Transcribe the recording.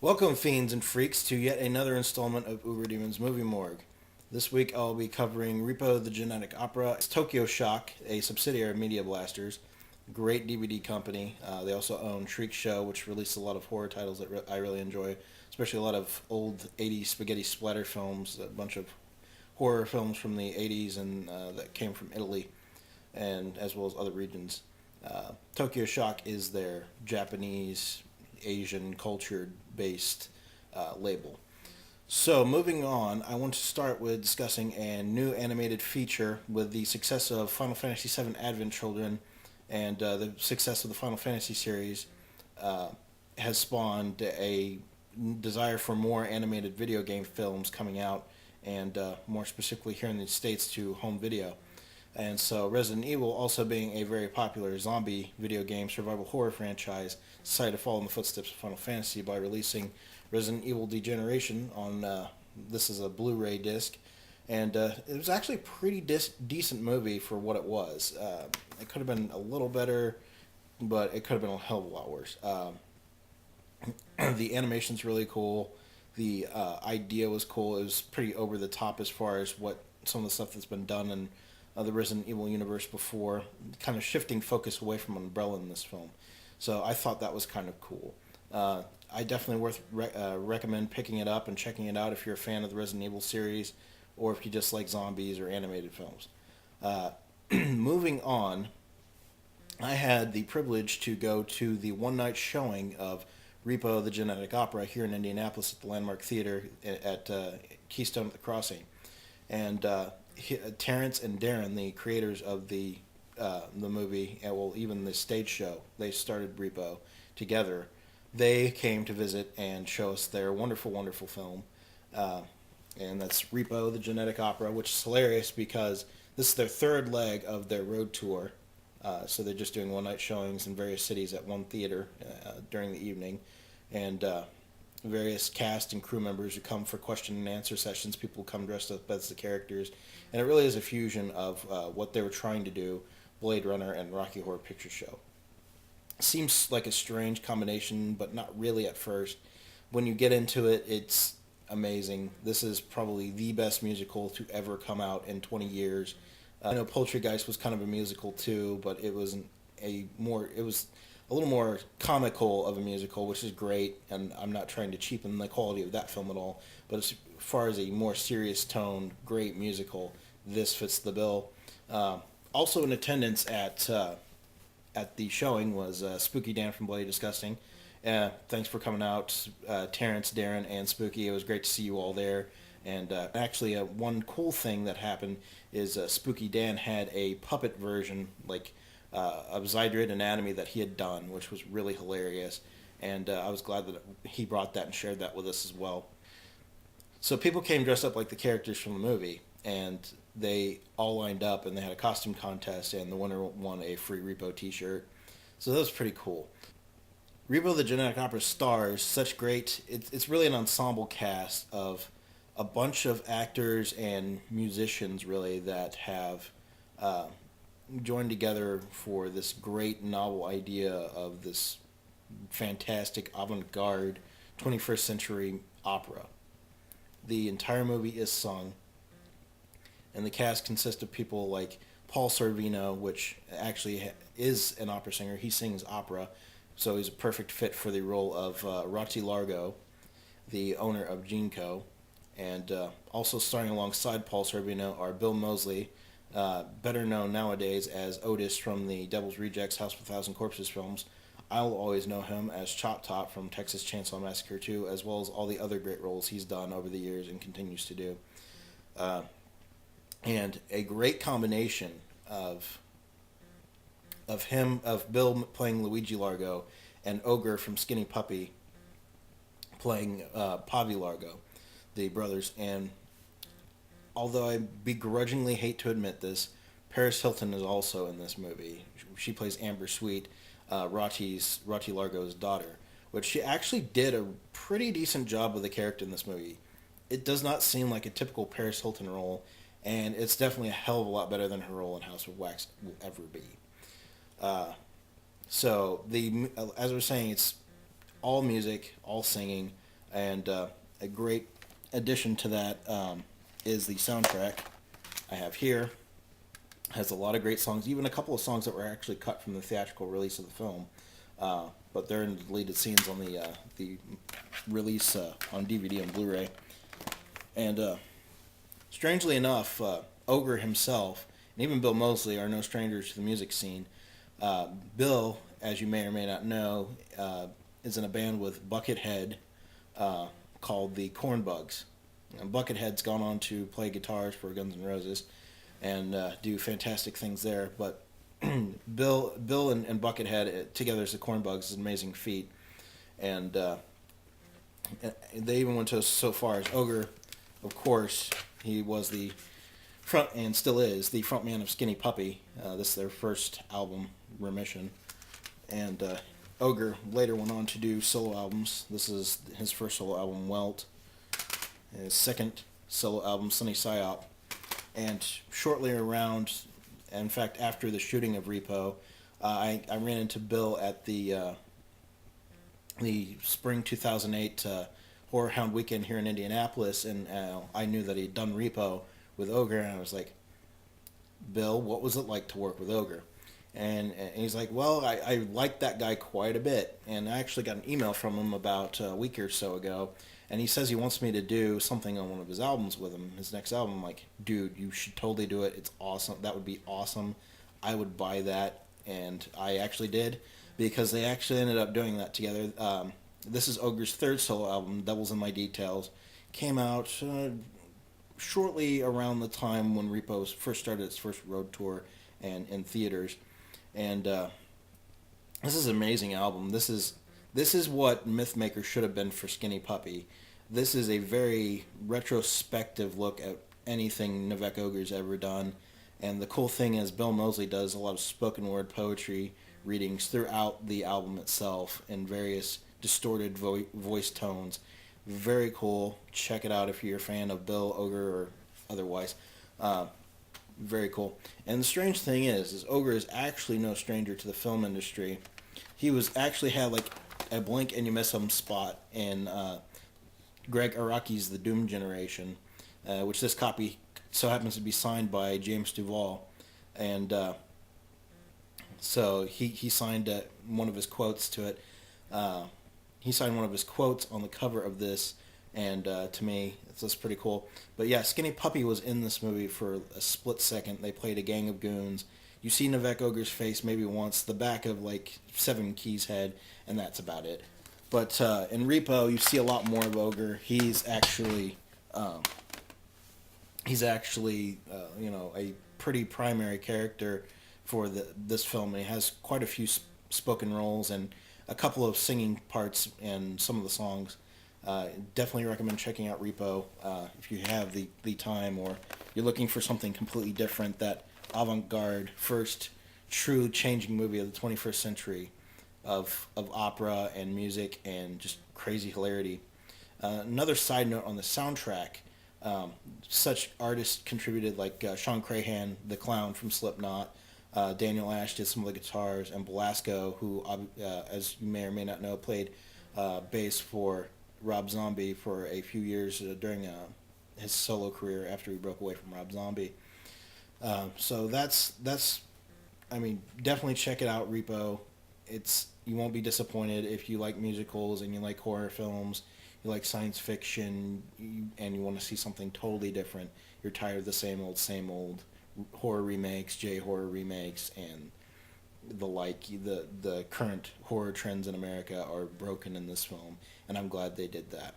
Welcome, fiends and freaks, to yet another installment of Uberdemon's Movie Morgue. This week I'll be covering Repo the Genetic Opera. It's Tokyo Shock, a subsidiary of Media Blasters, great DVD company. They also own Shriek Show, which released a lot of horror titles that I really enjoy, especially a lot of old 80s spaghetti splatter films, a bunch of horror films from the 80s and that came from Italy, and as well as other regions. Tokyo Shock is their Japanese, Asian culture based label. So, moving on, I want to start with discussing a new animated feature with the success of Final Fantasy VII Advent Children and the success of the Final Fantasy series uh, has spawned a desire for more animated video game films coming out, and more specifically here in the States to home video. And so Resident Evil, also being a very popular zombie video game survival horror franchise, decided to follow in the footsteps of Final Fantasy by releasing Resident Evil Degeneration on this is a Blu-ray disc, and it was actually a pretty decent movie for what it was. It could have been a little better, but it could have been a hell of a lot worse. The animation's really cool. The idea was cool. It was pretty over the top as far as what some of the stuff that's been done in the Resident Evil universe before, kind of shifting focus away from Umbrella in this film. So I thought that was kind of cool. I definitely recommend picking it up and checking it out if you're a fan of the Resident Evil series, or if you just like zombies or animated films. Moving on, I had the privilege to go to the one night showing of Repo the Genetic Opera here in Indianapolis at the Landmark Theater at Keystone at the Crossing. And Terrence and Darren, the creators of the movie, and well, even the stage show, they started Repo together. They came to visit and show us their wonderful, wonderful film, and that's Repo the Genetic Opera, which is hilarious because this is their third leg of their road tour. So they're just doing one night showings in various cities at one theater during the evening, and various cast and crew members who come for question and answer sessions. People come dressed up as the characters, and it really is a fusion of what they were trying to do, Blade Runner and Rocky Horror Picture Show. Seems like a strange combination, but not really at first. When you get into it, it's amazing. This is probably the best musical to ever come out in 20 years. I know Poltergeist was kind of a musical too, but it was it was a little more comical of a musical, which is great, and I'm not trying to cheapen the quality of that film at all. But as far as a more serious toned, great musical, this fits the bill. Also in attendance at the showing was Spooky Dan from Bloody Disgusting. Thanks for coming out, Terrence, Darren, and Spooky. It was great to see you all there. And actually, one cool thing that happened is Spooky Dan had a puppet version, like of Zydrid Anatomy that he had done, which was really hilarious. And I was glad that he brought that and shared that with us as well. So people came dressed up like the characters from the movie, and they all lined up, and they had a costume contest, and the winner won a free Repo T-shirt. So that was pretty cool. Repo the Genetic Opera stars such great. It's really an ensemble cast of a bunch of actors and musicians, really, that have joined together for this great novel idea of this fantastic avant-garde 21st century opera. The entire movie is sung, and the cast consists of people like Paul Sorvino, which actually is an opera singer. He sings opera, so he's a perfect fit for the role of Rotti Largo, the owner of Genco. And also starring alongside Paul Sorvino are Bill Moseley, better known nowadays as Otis from the Devil's Rejects House of a Thousand Corpses films. I'll always know him as Chop Top from Texas Chainsaw Massacre 2, as well as all the other great roles he's done over the years and continues to do. And a great combination of Bill playing Luigi Largo and Ogre from Skinny Puppy playing Pavi Largo, the brothers. And although I begrudgingly hate to admit this, Paris Hilton is also in this movie. She plays Amber Sweet, Rotti Largo's daughter, which she actually did a pretty decent job with the character in this movie. It does not seem like a typical Paris Hilton role, and it's definitely a hell of a lot better than her role in House of Wax will ever be. So as I was saying, it's all music, all singing, And a great addition to that is the soundtrack I have here. Has a lot of great songs, even a couple of songs that were actually cut from the theatrical release of the film. But they're in the deleted scenes on the release on DVD and Blu-ray. And strangely enough, Ogre himself and even Bill Moseley are no strangers to the music scene. Bill, as you may or may not know, is in a band with Buckethead called the Cornbugs. And Buckethead's gone on to play guitars for Guns N' Roses and do fantastic things there. But Bill and Buckethead together as the Cornbugs is an amazing feat. And they even went to so far as Ogre, of course, he was the front and still is the frontman of Skinny Puppy. This is their first album, Remission. And Ogre later went on to do solo albums. This is his first solo album, Welt. His second solo album, Sunny Psyop. And shortly around, in fact, after the shooting of Repo, I ran into Bill at the spring 2008 Horror Hound Weekend here in Indianapolis, and I knew that he'd done Repo with Ogre, and I was like, Bill, what was it like to work with Ogre? And he's like, well, I liked that guy quite a bit, and I actually got an email from him about a week or so ago, and he says he wants me to do something on one of his albums with him, his next album. I'm like, dude, you should totally do it. It's awesome. That would be awesome. I would buy that, and I actually did, because they actually ended up doing that together. This is Ogre's third solo album, Devils in My Details. Came out shortly around the time when Repo first started its first road tour and in theaters. And this is an amazing album. This is what Mythmaker should have been for Skinny Puppy. This is a very retrospective look at anything Nevek Ogre's ever done. And the cool thing is Bill Moseley does a lot of spoken word poetry readings throughout the album itself in various distorted voice tones. Very cool. Check it out if you're a fan of Bill, Ogre, or otherwise. Very cool. And the strange thing is Ogre is actually no stranger to the film industry. He actually had like a blink and you miss him spot in Greg Araki's The Doom Generation, which this copy so happens to be signed by James Duval. And so he signed one of his quotes to it. He signed one of his quotes on the cover of this, and to me, it's pretty cool. But yeah, Skinny Puppy was in this movie for a split second. They played a gang of goons. You see Nevek Ogre's face maybe once, the back of like Seven Keys' head, and that's about it. But in Repo, you see a lot more of Ogre. He's actually a pretty primary character for this film. And he has quite a few spoken roles and a couple of singing parts in some of the songs. Definitely recommend checking out Repo if you have the time, or you're looking for something completely different. That avant-garde first true changing movie of the 21st century of opera and music and just crazy hilarity. Another side note on the soundtrack, such artists contributed like Sean Crahan, the clown from Slipknot, Daniel Ash did some of the guitars, and Belasco, who, as you may or may not know, played bass for Rob Zombie for a few years during his solo career after he broke away from Rob Zombie. So that's definitely check it out, Repo. You won't be disappointed if you like musicals and you like horror films, you like science fiction, and you want to see something totally different. You're tired of the same old horror remakes, J-horror remakes, and the like. The current horror trends in America are broken in this film, and I'm glad they did that.